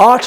8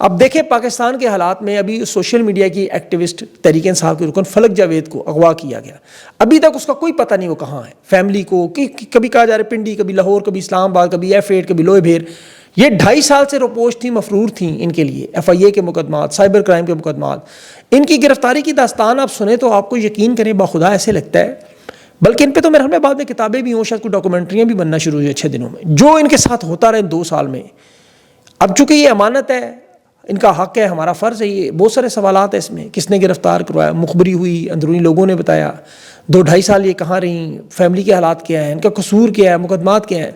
اب دیکھیں پاکستان کے حالات میں ابھی سوشل میڈیا کی ایکٹیوسٹ تحریک انصاف کے رکن فلک جاوید کو اغوا کیا گیا، ابھی تک اس کا کوئی پتہ نہیں وہ کہاں ہے، فیملی کو کبھی کہا جا رہا ہے پنڈی، کبھی لاہور، کبھی اسلام آباد، کبھی F8، کبھی لوہے بھیر۔ یہ 2.5 سال سے روپوش تھی، مفرور تھیں ان کے لیے، FIA کے مقدمات، سائبر کرائم کے مقدمات۔ ان کی گرفتاری کی داستان آپ سنیں تو آپ کو یقین کریں باخدا ایسے لگتا ہے، بلکہ ان پہ تو میرے خیال میں بعد میں کتابیں بھی ہوں، شاید کوئی ڈاکومنٹریاں بھی بننا شروع ہوئی اچھے دنوں میں، جو ان کے ساتھ ہوتا رہا ان 2 سال میں۔ اب چونکہ یہ امانت ہے، ان کا حق ہے، ہمارا فرض ہے، یہ بہت سارے سوالات ہیں اس میں، کس نے گرفتار کروایا، مخبری ہوئی، اندرونی لوگوں نے بتایا، 2-2.5 سال یہ کہاں رہیں، فیملی کے حالات کیا ہیں، ان کا قصور کیا ہے، مقدمات کیا ہیں۔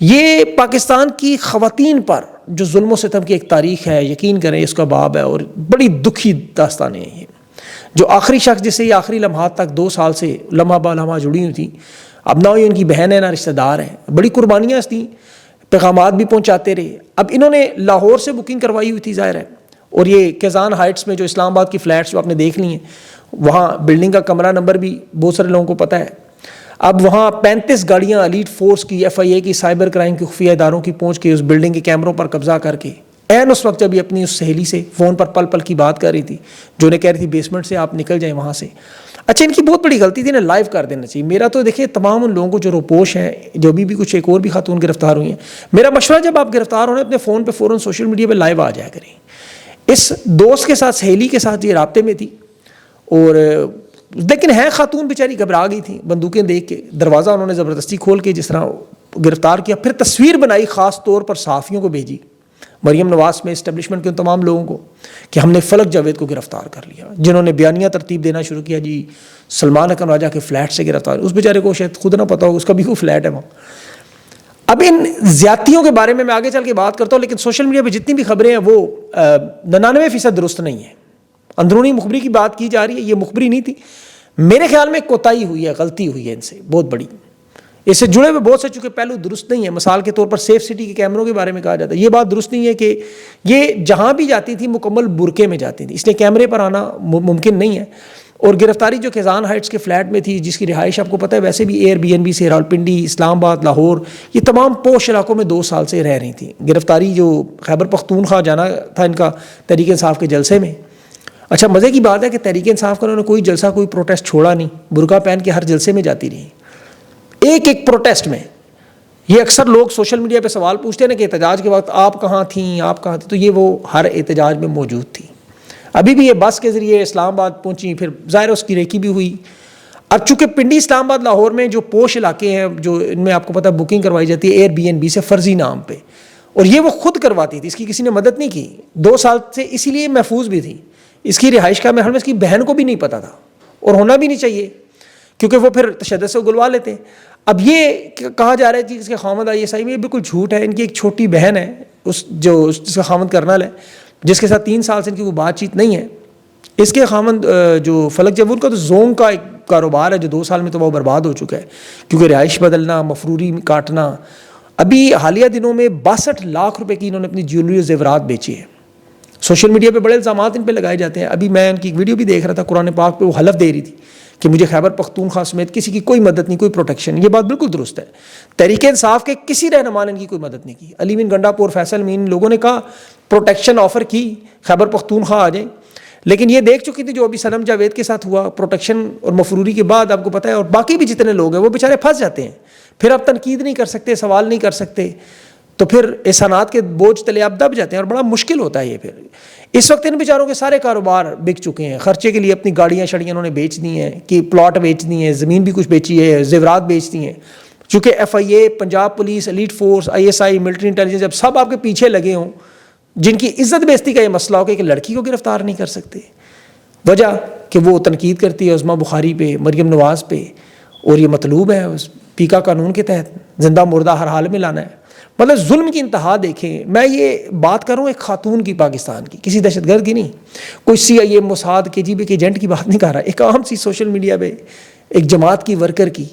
یہ پاکستان کی خواتین پر جو ظلم و ستم کی ایک تاریخ ہے، یقین کریں اس کا باب ہے، اور بڑی دکھی داستانیں ہیں یہ۔ جو آخری شخص جس سے یہ آخری لمحات تک 2 سال سے لمحہ بہ لمحہ جڑی ہوئی تھیں، اب نہ ان کی بہن ہے نہ رشتہ دار ہیں، بڑی قربانیاں تھیں، پیغامات بھی پہنچاتے رہے۔ اب انہوں نے لاہور سے بکنگ کروائی ہوئی تھی ظاہر ہے، اور یہ کیزان ہائٹس میں جو اسلام آباد کی فلیٹس جو آپ نے دیکھ لی ہیں، وہاں بلڈنگ کا کمرہ نمبر بھی بہت سارے لوگوں کو پتہ ہے۔ اب وہاں 35 گاڑیاں ایلیٹ فورس کی، FIA کی، سائبر کرائم کی خفیہ اداروں کی پہنچ کے اس بلڈنگ کے کیمروں پر قبضہ کر کے، عین اس وقت جب یہ اپنی اس سہیلی سے فون پر پل پل کی بات کر رہی تھی، جو انہیں کہہ رہی تھی بیسمنٹ سے آپ نکل جائیں وہاں سے۔ اچھا، ان کی بہت بڑی غلطی تھی نا، لائیو کر دینا چاہیے۔ میرا تو دیکھیں تمام ان لوگوں کو جو روپوش ہیں، جو بھی کچھ ایک اور بھی خاتون گرفتار ہوئی ہیں، میرا مشورہ جب آپ گرفتار ہونے اپنے فون پہ فوراً سوشل میڈیا پہ لائیو آ جایا کریں۔ اس دوست کے ساتھ، سہیلی کے ساتھ یہ رابطے میں تھی، اور لیکن ہے خاتون بیچاری گھبرا گئی تھی، بندوقیں دیکھ کے دروازہ انہوں نے زبردستی کھول کے جس طرح گرفتار کیا، پھر تصویر بنائی، خاص طور پر صحافیوں کو بھیجی، مریم نواز میں اسٹیبلشمنٹ کے ان تمام لوگوں کو، کہ ہم نے فلک جاوید کو گرفتار کر لیا، جنہوں نے بیانیہ ترتیب دینا شروع کیا، جی سلمان اکرم راجہ کے فلیٹ سے گرفتار، اس بیچارے کو شاید خود نہ پتا ہو اس کا بھی کوئی فلیٹ ہے وہاں۔ اب ان زیادتیوں کے بارے میں آگے چل کے بات کرتا ہوں، لیکن سوشل میڈیا پہ جتنی بھی خبریں ہیں وہ 99% درست نہیں ہیں۔ اندرونی مخبری کی بات کی جا رہی ہے، یہ مخبری نہیں تھی، میرے خیال میں کوتاہی ہوئی ہے، غلطی ہوئی ہے ان سے بہت بڑی۔ اس سے جڑے ہوئے بہت سے چونکہ پہلو درست نہیں ہیں، مثال کے طور پر سیف سٹی کے کیمروں کے بارے میں کہا جاتا ہے، یہ بات درست نہیں ہے کہ یہ جہاں بھی جاتی تھی مکمل برقعے میں جاتی تھی، اس لیے کیمرے پر آنا ممکن نہیں ہے۔ اور گرفتاری جو کیزان ہائٹس کے فلیٹ میں تھی، جس کی رہائش آپ کو پتہ ہے، ویسے بھی Airbnb سے راولپنڈی، اسلام آباد، لاہور، یہ تمام پوش علاقوں میں 2 سال سے رہ رہی تھیں۔ گرفتاری جو خیبر پختونخوا جانا تھا ان کا تحریک انصاف کے جلسے میں۔ اچھا، مزے کی بات ہے کہ تحریک انصاف کا انہوں نے کوئی جلسہ، کوئی پروٹیسٹ چھوڑا نہیں، برقع پہن کے ہر جلسے میں جاتی رہی، ایک پروٹیسٹ میں۔ یہ اکثر لوگ سوشل میڈیا پہ سوال پوچھتے ہیں نا کہ احتجاج کے وقت آپ کہاں تھیں، آپ کہاں تھیں، تو یہ وہ ہر احتجاج میں موجود تھی۔ ابھی بھی یہ بس کے ذریعے اسلام آباد پہنچی، پھر ظاہر اس کی ریکی بھی ہوئی۔ اب چونکہ پنڈی، اسلام آباد، لاہور میں جو پوش علاقے ہیں، جو ان میں آپ کو پتہ بکنگ کروائی جاتی ہے Airbnb سے فرضی نام پہ، اور یہ وہ خود کرواتی تھی، اس کی کسی نے مدد نہیں کی، 2 سال سے اسی لیے محفوظ بھی تھی۔ اس کی رہائش کا میں اس کی بہن کو بھی نہیں پتا تھا، اور ہونا بھی نہیں چاہیے، کیونکہ وہ پھر تشدد سے گلوا لیتے ہیں۔ اب یہ کہا جا رہا ہے کہ اس کے خامد ISI میں، یہ بالکل جھوٹ ہے۔ ان کی ایک چھوٹی بہن ہے، جس کا خامد کرنل ہے، جس کے ساتھ 3 سال سے ان کی کوئی بات چیت نہیں ہے۔ اس کے خامد جو فلک جاوید کا تو زونگ کا ایک کاروبار ہے، جو 2 سال میں تو وہ برباد ہو چکا ہے، کیونکہ رہائش بدلنا، مفروری کاٹنا۔ ابھی حالیہ دنوں میں 62 لاکھ روپے کی انہوں نے اپنی جیولری اور زیورات بیچی ہے۔ سوشل میڈیا پہ بڑے الزامات ان پہ لگائے جاتے ہیں۔ ابھی میں ان کی ویڈیو بھی دیکھ رہا تھا قرآن پاک پہ، وہ حلف دے رہی تھی کہ مجھے خیبر پختونخوا سمیت کسی کی کوئی مدد نہیں، کوئی پروٹیکشن۔ یہ بات بالکل درست ہے، تحریک انصاف کے کسی رہنما نے ان کی کوئی مدد نہیں کی۔ علی مین گنڈا پور، فیصل مین، لوگوں نے کہا پروٹیکشن آفر کی، خیبر پختونخوا آ جائیں، لیکن یہ دیکھ چکی تھی جو ابھی صنم جاوید کے ساتھ ہوا، پروٹیکشن اور مفروری کے بعد آپ کو پتہ ہے، اور باقی بھی جتنے لوگ ہیں وہ بیچارے پھنس جاتے ہیں، پھر اب تنقید نہیں کر سکتے، سوال نہیں کر سکتے، تو پھر احسانات کے بوجھ تلے آپ دب جاتے ہیں، اور بڑا مشکل ہوتا ہے یہ۔ پھر اس وقت ان بیچاروں کے سارے کاروبار بک چکے ہیں، خرچے کے لیے اپنی گاڑیاں شڑیاں انہوں نے بیچ دی ہیں، کہ پلاٹ بیچ دی ہیں، زمین بھی کچھ بیچی ہے، زیورات بیچ دی ہیں، چونکہ FIA، Punjab police, elite force, ISI، military intelligence, جب سب آپ کے پیچھے لگے ہوں، جن کی عزت بیزتی کا یہ مسئلہ ہو کہ ایک لڑکی کو گرفتار نہیں کر سکتے، وجہ کہ وہ تنقید کرتی ہے عظمیٰ بخاری پہ، مریم نواز پہ، اور یہ مطلوب ہے اس پیکا قانون کے تحت زندہ مردہ ہر حال میں لانا ہے۔ مطلب ظلم کی انتہا دیکھیں۔ میں یہ بات کروں ایک خاتون کی، پاکستان کی، کسی دہشت گرد کی نہیں، کوئی CIA، موساد، KGB کے ایجنٹ کی بات نہیں کر رہا، ایک عام سی سوشل میڈیا پہ ایک جماعت کی ورکر کی،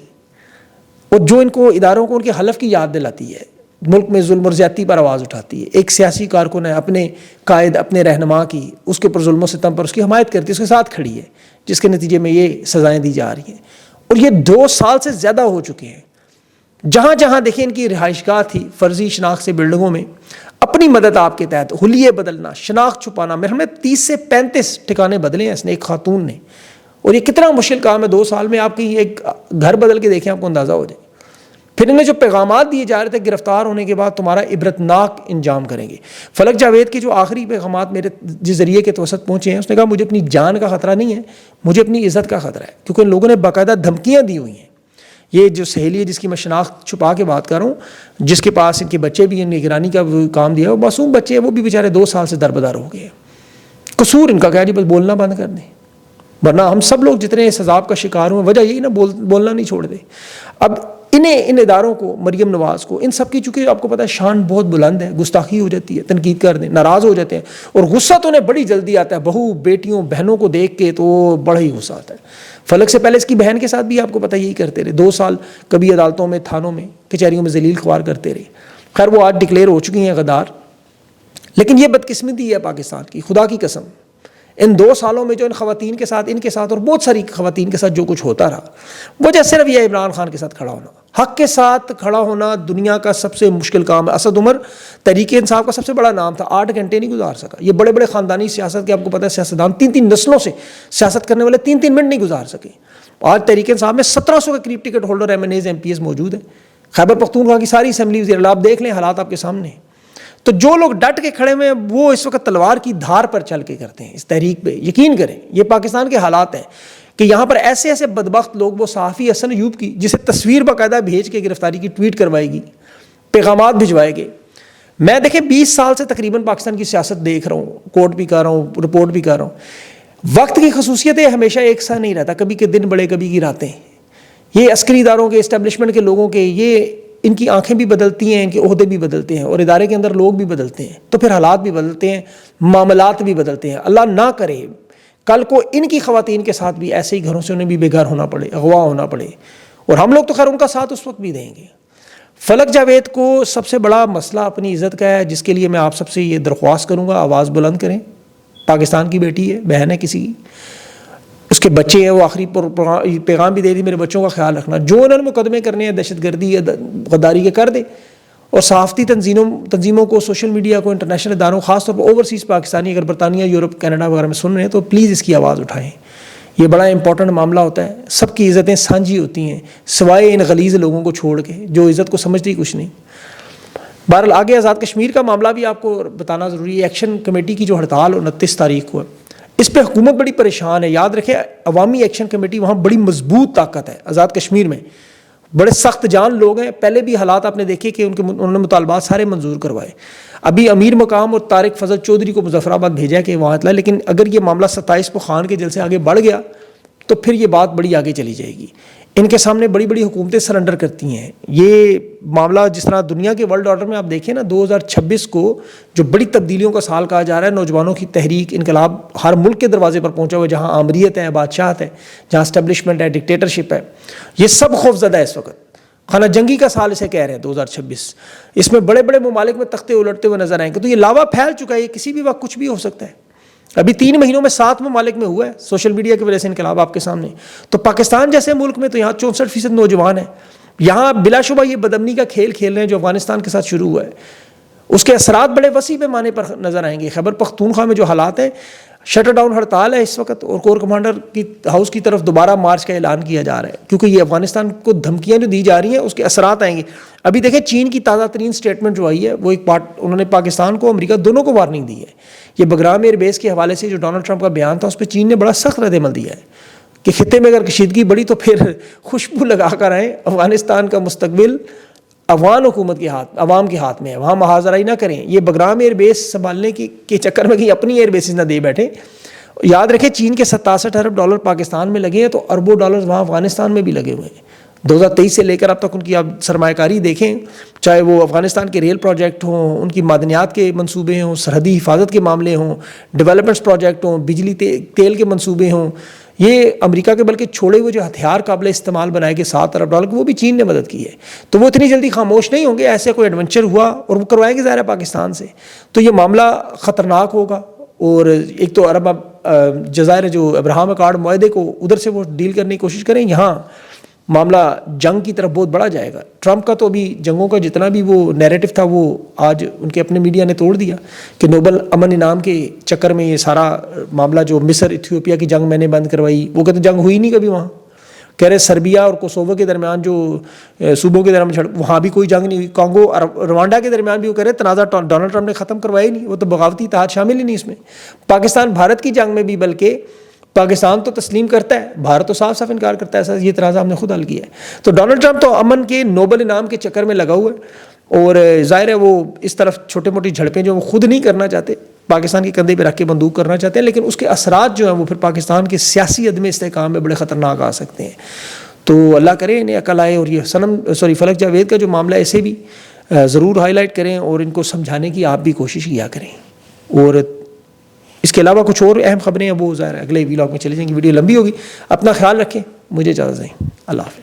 اور جو ان کو اداروں کو ان کے حلف کی یاد دلاتی ہے، ملک میں ظلم اور زیادتی پر آواز اٹھاتی ہے۔ ایک سیاسی کارکن ہے، اپنے قائد، اپنے رہنما کی، اس کے اوپر ظلم و ستم پر اس کی حمایت کرتی ہے، اس کے ساتھ کھڑی ہے، جس کے نتیجے میں یہ سزائیں دی جا رہی ہیں، اور یہ 2 سال سے زیادہ ہو چکے ہیں۔ جہاں جہاں دیکھیں ان کی رہائش گاہ تھی فرضی شناخت سے بلڈنگوں میں، اپنی مدد آپ کے تحت حلیے بدلنا، شناخت چھپانا، میرے ہم نے 30 سے 35 ٹھکانے بدلے ہیں اس نے، ایک خاتون نے. اور یہ کتنا مشکل کام ہے، 2 سال میں آپ کی ایک گھر بدل کے دیکھیں آپ کو اندازہ ہو جائے. پھر انہیں جو پیغامات دیے جا رہے تھے گرفتار ہونے کے بعد تمہارا عبرتناک انجام کریں گے. فلک جاوید کے جو آخری پیغامات میرے جس ذریعے کے توسط پہنچے ہیں، اس نے کہا مجھے اپنی جان کا خطرہ نہیں ہے، مجھے اپنی عزت کا خطرہ ہے، کیونکہ ان لوگوں نے باقاعدہ دھمکیاں دی ہوئی ہیں. یہ جو سہیلی ہے جس کی میں شناخت چھپا کے بات کر رہا ہوں، جس کے پاس ان کے بچے بھی ہیں، نگرانی کا کام دیا ہے، وہ معصوم بچے ہیں، وہ بھی بیچارے 2 سال سے دربدر ہو گئے. قصور ان کا کیا جی، بس بولنا بند کر دیں، ورنہ ہم سب لوگ جتنے اس عذاب کا شکار ہوئے وجہ یہی نا بولنا نہیں چھوڑ دے. اب ان اداروں کو، مریم نواز کو، ان سب کی چونکہ آپ کو پتہ ہے شان بہت بلند ہے، گستاخی ہو جاتی ہے، تنقید کر دیں ناراض ہو جاتے ہیں، اور غصہ تو انہیں بڑی جلدی آتا ہے، بہو بیٹیوں بہنوں کو دیکھ کے تو بڑا ہی غصہ آتا ہے. فلک سے پہلے اس کی بہن کے ساتھ بھی آپ کو پتہ یہی کرتے رہے، 2 سال کبھی عدالتوں میں، تھانوں میں، کچہریوں میں ذلیل خوار کرتے رہے. خیر وہ آج ڈکلیئر ہو چکی ہیں غدار. لیکن یہ بدقسمتی ہے پاکستان کی، خدا کی قسم ان 2 سالوں میں جو ان خواتین کے ساتھ، ان کے ساتھ اور بہت ساری خواتین کے ساتھ جو کچھ ہوتا رہا، وجہ صرف یہ عمران خان کے ساتھ کھڑا ہونا. حق کے ساتھ کھڑا ہونا دنیا کا سب سے مشکل کام ہے. اسد عمر تحریک انصاف کا سب سے بڑا نام تھا، 8 گھنٹے نہیں گزار سکا. یہ بڑے بڑے خاندانی سیاست کے آپ کو پتہ ہے سیاستدان 3 نسلوں سے سیاست کرنے والے 3 منٹ نہیں گزار سکے. آج تحریک انصاف میں 1700 کے قریب ticket holder MNAs MPs موجود ہیں. خیبر پختونخوا کی ساری اسمبلی وزیر آپ دیکھ لیں، حالات آپ کے سامنے ہیں. تو جو لوگ ڈٹ کے کھڑے ہوئے ہیں وہ اس وقت تلوار کی دھار پر چل کے کرتے ہیں اس تحریک پہ. یقین کریں یہ پاکستان کے حالات ہیں کہ یہاں پر ایسے ایسے بدبخت لوگ، وہ صحافی حسن ایوب کی جسے تصویر باقاعدہ بھیج کے گرفتاری کی ٹویٹ کروائے گی، پیغامات بھجوائے گے. میں دیکھیں 20 سال سے تقریباً پاکستان کی سیاست دیکھ رہا ہوں، کوٹ بھی کر رہا ہوں، رپورٹ بھی کر رہا ہوں. وقت کی خصوصیتیں ہمیشہ ایک سا نہیں رہتا، کبھی کے دن بڑے کبھی کی راتیں. یہ عسکری اداروں کے، اسٹیبلشمنٹ کے لوگوں کے، یہ ان کی آنکھیں بھی بدلتی ہیں، ان کے عہدے بھی بدلتے ہیں، اور ادارے کے اندر لوگ بھی بدلتے ہیں، تو پھر حالات بھی بدلتے ہیں، معاملات بھی بدلتے ہیں. اللہ نہ کرے کل کو ان کی خواتین کے ساتھ بھی ایسے ہی گھروں سے انہیں بھی بے گھر ہونا پڑے، اغوا ہونا پڑے. اور ہم لوگ تو خیر ان کا ساتھ اس وقت بھی دیں گے. فلک جاوید کو سب سے بڑا مسئلہ اپنی عزت کا ہے، جس کے لیے میں آپ سب سے یہ درخواست کروں گا آواز بلند کریں. پاکستان کی بیٹی ہے، بہن ہے کسی کی، اس کے بچے ہیں، وہ آخری پیغام بھی دے دی میرے بچوں کا خیال رکھنا. جو انہوں نے مقدمے کرنے ہیں دہشت گردی یا غداری کے کر دیں، اور صحافتی تنظیموں کو، سوشل میڈیا کو، انٹرنیشنل اداروں، خاص طور پر اوورسیز پاکستانی اگر برطانیہ، یورپ، کینیڈا وغیرہ میں سن رہے ہیں تو پلیز اس کی آواز اٹھائیں. یہ بڑا امپورٹنٹ معاملہ ہوتا ہے. سب کی عزتیں سانجھی ہوتی ہیں سوائے ان غلیظ لوگوں کو چھوڑ کے جو عزت کو سمجھتے ہی کچھ نہیں. بہرحال آگے آزاد کشمیر کا معاملہ بھی آپ کو بتانا ضروری ہے. ایکشن کمیٹی کی جو ہڑتال 29 تاریخ کو ہے، اس پہ حکومت بڑی پریشان ہے. یاد رکھیں عوامی ایکشن کمیٹی وہاں بڑی مضبوط طاقت ہے. آزاد کشمیر میں بڑے سخت جان لوگ ہیں. پہلے بھی حالات آپ نے دیکھے کہ انہوں نے مطالبات سارے منظور کروائے. ابھی امیر مقام اور طارق فضل چودھری کو مظفر آباد بھیجا کہ وہاں اطلاع، لیکن اگر یہ معاملہ 27 کو خان کے جلسے آگے بڑھ گیا تو پھر یہ بات بڑی آگے چلی جائے گی. ان کے سامنے بڑی بڑی حکومتیں سرنڈر کرتی ہیں. یہ معاملہ جس طرح دنیا کے ورلڈ آرڈر میں آپ دیکھیں نا، 2026 کو جو بڑی تبدیلیوں کا سال کہا جا رہا ہے، نوجوانوں کی تحریک، انقلاب ہر ملک کے دروازے پر پہنچا ہوا ہے، جہاں آمریت ہے، بادشاہت ہے، جہاں اسٹیبلشمنٹ ہے، ڈکٹیٹرشپ ہے، یہ سب خوفزدہ ہے اس وقت. خانہ جنگی کا سال اسے کہہ رہے ہیں 2026. اس میں بڑے بڑے ممالک میں تختے الٹتے ہوئے نظر آئیں گے. تو یہ لاوا پھیل چکا ہے، یہ کسی بھی وقت کچھ بھی ہو سکتا ہے. ابھی 3 مہینوں میں 7 ممالک میں ہوا ہے سوشل میڈیا کی وجہ سے انقلاب آپ کے سامنے. تو پاکستان جیسے ملک میں تو یہاں 64% نوجوان ہیں. یہاں بلا شبہ یہ بدامنی کا کھیل کھیل رہے ہیں جو افغانستان کے ساتھ شروع ہوا ہے. اس کے اثرات بڑے وسیع پیمانے پر نظر آئیں گے. خیبر پختونخوا میں جو حالات ہیں، شٹر ڈاؤن ہڑتال ہے اس وقت، اور کور کمانڈر کی ہاؤس کی طرف دوبارہ مارچ کا اعلان کیا جا رہا ہے، کیونکہ یہ افغانستان کو دھمکیاں جو دی جا رہی ہیں اس کے اثرات آئیں گے. ابھی دیکھیں چین کی تازہ ترین سٹیٹمنٹ جو آئی ہے، وہ ایک انہوں نے پاکستان کو، امریکہ دونوں کو وارننگ دی ہے. یہ بگرام ایئر بیس کے حوالے سے جو ڈونلڈ ٹرمپ کا بیان تھا، اس پہ چین نے بڑا سخت رد عمل دیا ہے کہ خطے میں اگر کشیدگی بڑھی تو پھر خوشبو لگا کر آئیں. افغانستان کا مستقبل افغان حکومت کے ہاتھ، عوام کے ہاتھ میں ہے. وہاں محاذرائی نہ کریں. یہ بگرام ایئر بیس سنبھالنے کے چکر میں کہیں اپنی ایئر بیسز نہ دے بیٹھیں. یاد رکھیں چین کے 67 ارب ڈالر پاکستان میں لگے ہیں، تو اربوں ڈالر وہاں افغانستان میں بھی لگے ہوئے ہیں. 2023 سے لے کر اب تک ان کی آپ سرمایہ کاری دیکھیں، چاہے وہ افغانستان کے ریل پروجیکٹ ہوں، ان کی معدنیات کے منصوبے ہوں، سرحدی حفاظت کے معاملے ہوں، ڈیولپمنٹس پروجیکٹ ہوں، بجلی تیل کے منصوبے ہوں. یہ امریکہ کے بلکہ چھوڑے ہوئے جو ہتھیار قابل استعمال بنائے گئے 7 ارب ڈالر، وہ بھی چین نے مدد کی ہے. تو وہ اتنی جلدی خاموش نہیں ہوں گے. ایسے کوئی ایڈونچر ہوا اور وہ کروائیں گے ظاہر ہے پاکستان سے، تو یہ معاملہ خطرناک ہوگا. اور ایک تو عرب جزائر جو ابراہیم اکارڈ معاہدے کو ادھر سے وہ ڈیل کرنے کی کوشش کریں، یہاں معاملہ جنگ کی طرف بہت بڑا جائے گا. ٹرمپ کا تو ابھی جنگوں کا جتنا بھی وہ نیریٹو تھا وہ آج ان کے اپنے میڈیا نے توڑ دیا کہ نوبل امن انعام کے چکر میں یہ سارا معاملہ جو مصر ایتھیوپیا کی جنگ میں نے بند کروائی, وہ کہتے جنگ ہوئی نہیں کبھی وہاں. کہہ رہے سربیا اور کوسوو کے درمیان جو صوبوں کے درمیان وہاں بھی کوئی جنگ نہیں ہوئی. کانگو اور روانڈا کے درمیان بھی وہ کہہ رہے تنازع ڈونلڈ ٹرمپ نے ختم کروایا ہی نہیں, وہ تو بغاوتی اتحاد شامل ہی نہیں اس میں. پاکستان بھارت کی جنگ میں بھی بلکہ پاکستان تو تسلیم کرتا ہے, بھارت تو صاف صاف انکار کرتا ہے, ایسا یہ تنازع ہم نے خود حل کیا ہے. تو ڈونلڈ ٹرمپ تو امن کے نوبل انعام کے چکر میں لگا ہوا ہے, اور ظاہر ہے وہ اس طرف چھوٹے موٹی جھڑپیں جو وہ خود نہیں کرنا چاہتے, پاکستان کے کندھے پہ رکھ کے بندوق کرنا چاہتے ہیں, لیکن اس کے اثرات جو ہیں وہ پھر پاکستان کے سیاسی عدم استحکام میں بڑے خطرناک آ سکتے ہیں. تو اللہ کرے انہیں عقل آئے, اور یہ فلک جاوید کا جو معاملہ ہے اسے بھی ضرور ہائی لائٹ کریں اور ان کو سمجھانے کی آپ بھی کوشش کیا کریں. اور اس کے علاوہ کچھ اور اہم خبریں ہیں وہ ظاہر ہے اگلے ویلاگ میں چلے جائیں گی, ویڈیو لمبی ہوگی. اپنا خیال رکھیں, مجھے اجازت دیں, اللہ حافظ.